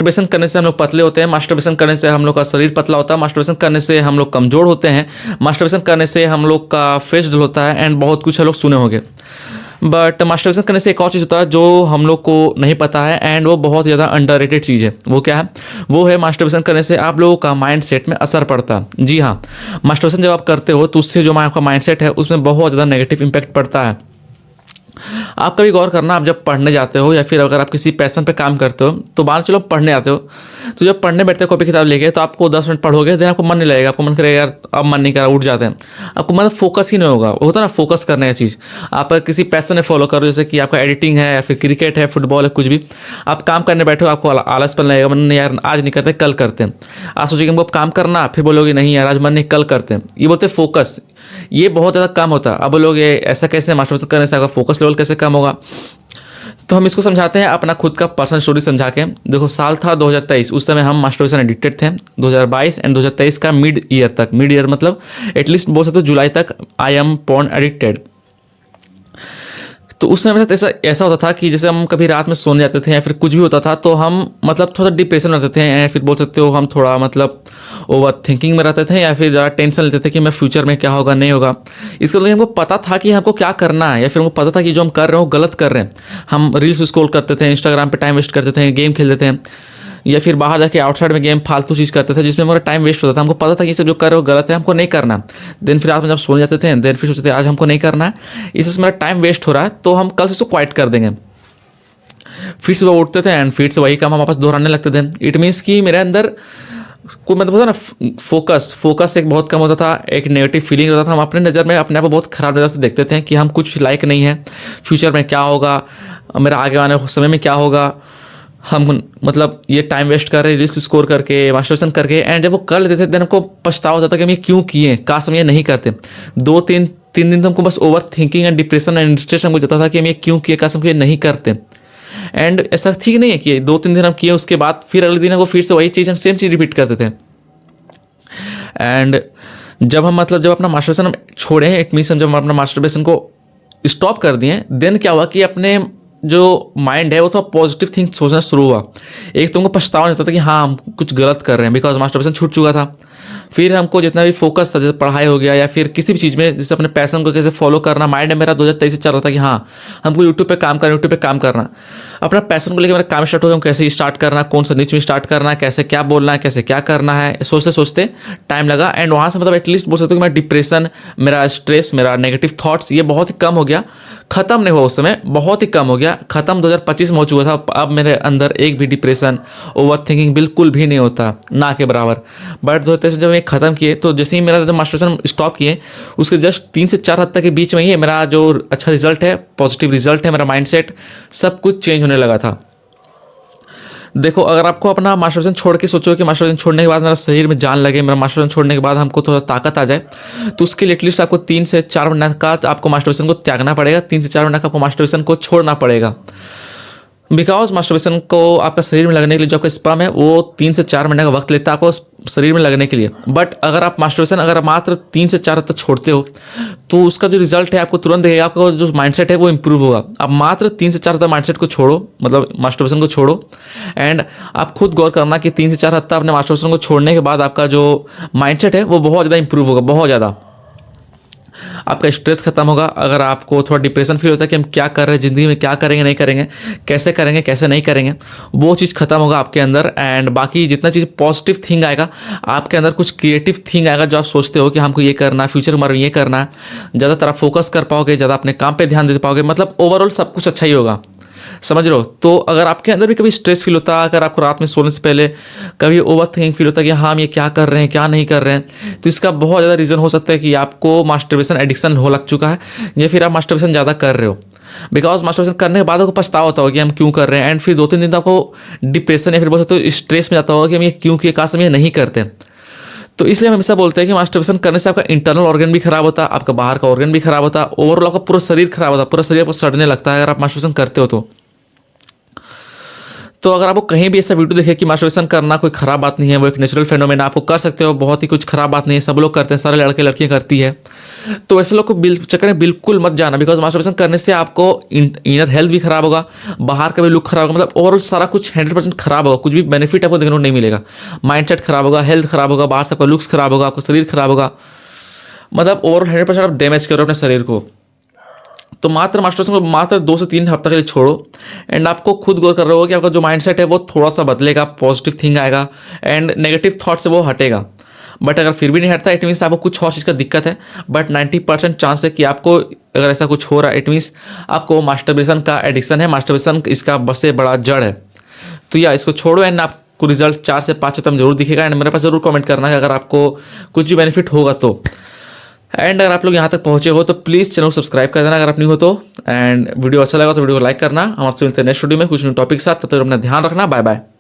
Masturbation करने से हम लोग पतले होते हैं, मास्टरबेशन करने से हम लोग का शरीर पतला होता है, मास्टरबेशन करने से हम लोग कमज़ोर होते हैं, मास्टरबेशन करने से हम लोग का फेस डल होता है एंड बहुत कुछ हम लोग सुने होंगे। बट मास्टरबेशन करने से एक और चीज़ होता है जो हम लोग को नहीं पता है एंड वो बहुत ज़्यादा अंडररेटेड चीज़ है। वो क्या है? वो है मास्टरबेशन करने से आप लोगों का माइंड सेट में असर पड़ता है। जी हाँ, मास्टरबेशन जब आप करते हो तो उससे जो आपका माइंड सेट है उसमें बहुत ज़्यादा नेगेटिव इम्पैक्ट पड़ता है। आप कभी गौर करना, आप जब पढ़ने जाते हो या फिर अगर आप किसी पैशन पे काम करते हो तो मान चलो पढ़ने आते हो, तो जब पढ़ने बैठते हो कॉपी किताब लेके तो आपको 10 मिनट पढ़ोगे, देन आपको मन नहीं लगेगा, आपको मन करेगा यार अब मन नहीं कर रहा, उठ जाते हैं। आपको मतलब फोकस ही नहीं होगा। वो होता है ना फोकस करने की चीज़। आप अगर किसी पैशन में फॉलो करो, जैसे कि आपका एडिटिंग है या फिर क्रिकेट है, फुटबॉल है, कुछ भी, आप काम करने बैठे हो, आपको आलसपन लगेगा, मन नहीं यार आज नहीं करते, कल करते हैं। आप सोचिए हमको काम करना, फिर बोलोगे नहीं यार आज मन नहीं, कल करते हैं। ये बोलते फोकस, ये बहुत ज़्यादा कम होता है। अब बोलोगे ऐसा कैसे, मास्टरबेशन करने से आपका फोकस लेवल कैसे कम होगा? तो हम इसको समझाते हैं अपना खुद का पर्सनल स्टोरी समझा के। देखो साल था 2023, उस समय हम मास्टरबेशन एडिक्टेड थे। 2022 एंड 2023 का मिड ईयर तक, मिड ईयर मतलब एटलीस्ट बोल सकते हो जुलाई तक, आई एम पोर्न एडिक्टेड। तो उस समय मेरे साथ ऐसा होता था कि जैसे हम कभी रात में सोने जाते थे या फिर कुछ भी होता था तो हम मतलब थोड़ा डिप्रेशन में रहते थे, या फिर बोल सकते हो हम थोड़ा मतलब ओवर थिंकिंग में रहते थे, या फिर ज़्यादा टेंशन लेते थे कि मैं फ्यूचर में क्या होगा नहीं होगा। इसके लिए हमको पता था कि हमको क्या करना है, या फिर हमको पता था कि जो हम कर रहे हो गलत कर रहे हैं। हम रील्स स्क्रॉल करते थे, इंस्टाग्राम पे टाइम वेस्ट करते थे, गेम खेलते थे, या फिर बाहर जाके आउटसाइड में गेम फालतू चीज़ करते थे जिसमें हमारा टाइम वेस्ट होता था। हमको पता था कि ये सब जो कर रहे हो गलत है, हमको नहीं करना। देन फिर आप जब सोने जाते थे, देन फिर सोचते थे आज हमको नहीं करना है, इससे मेरा टाइम वेस्ट हो रहा है, तो हम कल से इसको क्वाइट कर देंगे। फिर सुबह उठते थे एंड फिर से वही काम हम वापस दोहराने लगते थे। इट मीन्स कि मेरे अंदर को मतलब होता ना फोकस एक बहुत कम होता था, एक नेगेटिव फीलिंग रहता था। हम अपने नज़र में अपने आप को बहुत ख़राब नज़र से देखते थे कि हम कुछ लायक नहीं है, फ्यूचर में क्या होगा, मेरा आगे आने समय में क्या होगा, हम मतलब ये टाइम वेस्ट कर रहे हैं रील्स स्कोर करके, मास्टरबेशन करके। एंड जब वो कर लेते थे देन हमको पछतावा होता था कि हम ये क्यों किए, काश हम ये नहीं करते। 2-3 दिन तो हमको बस over thinking and depression and stress हमको जाता था कि हम ये क्यों किए, काश हम ये नहीं करते। एंड ऐसा ठीक नहीं है कि 2-3 दिन हम किए उसके बाद फिर अगले दिन हमको फिर से वही चीज़, हम सेम चीज़ रिपीट करते थे। एंड जब हम मतलब जब अपना मास्टरबेशन हम छोड़े, इट मीन्स हम जब अपना मास्टरबेशन को स्टॉप कर दिए, देन क्या हुआ कि अपने जो माइंड है वो थोड़ा पॉजिटिव थिंग सोचना शुरू हुआ। एक तुमको पछतावा नहीं होता था कि हाँ हम कुछ गलत कर रहे हैं, बिकॉज मास्टरबेशन छूट चुका था। फिर हमको जितना भी फोकस था, जैसे पढ़ाई हो गया या फिर किसी भी चीज़ में, जैसे अपने पैशन को कैसे फॉलो करना, माइंड में मेरा 2023 से चल रहा था कि हाँ हमको यूट्यूब पे काम करना, यूट्यूब पे काम करना। अपना पैशन को लेकर मेरा काम स्टार्ट हो गया, कैसे स्टार्ट करना, कौन सा नीच में स्टार्ट करना है, कैसे क्या बोलना है, कैसे क्या करना है, सोचते सोचते टाइम लगा। एंड वहाँ से मतलब एटलीस्ट बोल सकते हो कि मेरा डिप्रेशन, मेरा स्ट्रेस, मेरा नेगेटिव थॉट्स ये बहुत ही कम हो गया। खत्म नहीं हुआ उस समय, बहुत ही कम हो गया। खत्म 2025 में हो चुका था। अब मेरे अंदर एक भी डिप्रेशन, ओवर थिंकिंग बिल्कुल भी नहीं होता, ना के बराबर। बट 2023 जब मैं खत्म किए तो जैसे ही मेरा जब मास्टरबेशन स्टॉप किए उसके जस्ट 3 से 4 हफ्ते के बीच में ही मेरा जो अच्छा रिजल्ट है, पॉजिटिव रिजल्ट है, मेरा माइंडसेट सब कुछ चेंज होने लगा था। देखो अगर आपको अपना मास्टरबेशन छोड़ के सोचो कि मास्टरबेशन छोड़ने के बाद मेरा शरीर में जान लगे, मेरा मास्टरबेशन छोड़ने के बाद हमको थोड़ा ताकत आ जाए, तो उसके लिए एटलीस्ट आपको 3 से 4 महीने का आपको मास्टरबेशन को त्यागना पड़ेगा। 3 से 4 महीने का आपको मास्टरबेशन को छोड़ना पड़ेगा। बिकॉज मास्टरबेशन को आपका शरीर में लगने के लिए जो आपका स्पर्म है वो 3 से 4 महीने का वक्त लेता है आपको शरीर में लगने के लिए। बट अगर आप मास्टरबेशन अगर आप मात्र 3 से 4 तक छोड़ते हो तो उसका जो रिजल्ट है आपको तुरंत देगा, आपका जो माइंडसेट है वो इंप्रूव होगा। आप मात्र 3 से 4 तक माइंडसेट को छोड़ो, मतलब मास्टरबेशन को छोड़ो। एंड आप खुद गौर करना कि 3 से 4 हफ्ता अपने मास्टरबेशन को छोड़ने के बाद आपका जो माइंडसेट है वो बहुत ज़्यादा इंप्रूव होगा, बहुत ज़्यादा। आपका स्ट्रेस खत्म होगा। अगर आपको थोड़ा डिप्रेशन फील होता है कि हम क्या कर रहे हैं ज़िंदगी में, क्या करेंगे नहीं करेंगे, कैसे नहीं करेंगे, वो चीज़ खत्म होगा आपके अंदर। एंड बाकी जितना चीज़ पॉजिटिव थिंग आएगा आपके अंदर, कुछ क्रिएटिव थिंग आएगा जो आप सोचते हो कि हमको ये करना है, फ्यूचर में ये करना है, ज़्यादातर आप फोकस कर पाओगे, ज़्यादा अपने काम पर ध्यान दे पाओगे, मतलब ओवरऑल सब कुछ अच्छा ही होगा। समझ रहे हो? तो अगर आपके अंदर भी कभी स्ट्रेस फील होता है, अगर आपको रात में सोने से पहले कभी ओवर थिंकिंग फील होता है कि हाँ हम ये क्या कर रहे हैं क्या नहीं कर रहे हैं, तो इसका बहुत ज़्यादा रीज़न हो सकता है कि आपको मास्टरबेशन एडिक्शन हो लग चुका है, या फिर आप मास्टरबेशन ज़्यादा कर रहे हो। बिकॉज मास्टरबेशन करने के बाद आपको पछतावा होता होगा कि हम क्यों कर रहे हैं। एंड फिर 2-3 दिन तो आपको डिप्रेशन या फिर बहुत तो स्ट्रेस में जाता होगा कि हम ये क्यों किए, काश हम ये नहीं करते। तो इसलिए हम हमेशा बोलते हैं कि मास्टरबेशन करने से आपका इंटरनल ऑर्गन भी खराब होता है, आपका बाहर का ऑर्गन भी खराब होता है, ओवरऑल आपका पूरा शरीर खराब होता है, पूरा शरीर आपको सड़ने लगता है अगर आप मास्टरबेशन करते हो तो अगर आपको कहीं भी ऐसा वीडियो दिखे कि मास्टरबेशन करना कोई ख़राब बात नहीं है, वो एक नेचुरल फेनोमेन, आप कर सकते हो, बहुत ही कुछ ख़राब बात नहीं है, सब लोग करते हैं, सारे लड़के लड़कियाँ करती है, तो ऐसे लोग को चक्कर में बिल्कुल मत जाना। बिकॉज मास्टरबेशन करने से आपको इनर हेल्थ भी खराब होगा, बाहर का भी लुक खराब होगा, मतलब ओवरऑल सारा कुछ 100% खराब होगा, कुछ भी बेनिफिट आपको देखने को नहीं मिलेगा। माइंडसेट खराब होगा, हेल्थ खराब होगा, बाहर से आपका लुक्स खराब होगा, आपका शरीर खराब होगा, मतलब ओवरऑल 100% आप डैमेज करो अपने शरीर को। तो मात्र मास्टरबेशन को मात्र 2 से 3 हफ्ते के लिए छोड़ो, एंड आपको खुद गौर कर रहे हो कि आपका जो माइंडसेट है वो थोड़ा सा बदलेगा, पॉजिटिव थिंक आएगा एंड नेगेटिव थॉट से वो हटेगा। बट अगर फिर भी नहीं हटता, इट मीन्स आपको कुछ और चीज़ का दिक्कत है। बट 90% चांस है कि आपको अगर ऐसा कुछ हो रहा है, इट मीन्स आपको मास्टरबेशन का एडिक्शन है, मास्टरबेशन इसका सबसे बड़ा जड़ है। तो या इसको छोड़ो एंड आपको रिजल्ट 4 से 5 हफ्ते में जरूर दिखेगा। एंड मेरे पास जरूर कमेंट करना है अगर आपको कुछ भी बेनिफिट होगा तो। एंड अगर आप लोग यहाँ तक पहुँचे हो तो प्लीज़ चैनल को सब्सक्राइब कर देना अगर आप नहीं हो तो। एंड वीडियो अच्छा लगा तो वीडियो को लाइक करना। हमारे से मिलते हैं नेक्स्ट वीडियो में कुछ न्यू टॉपिक के साथ। तब तक अपना ध्यान रखना। Bye bye.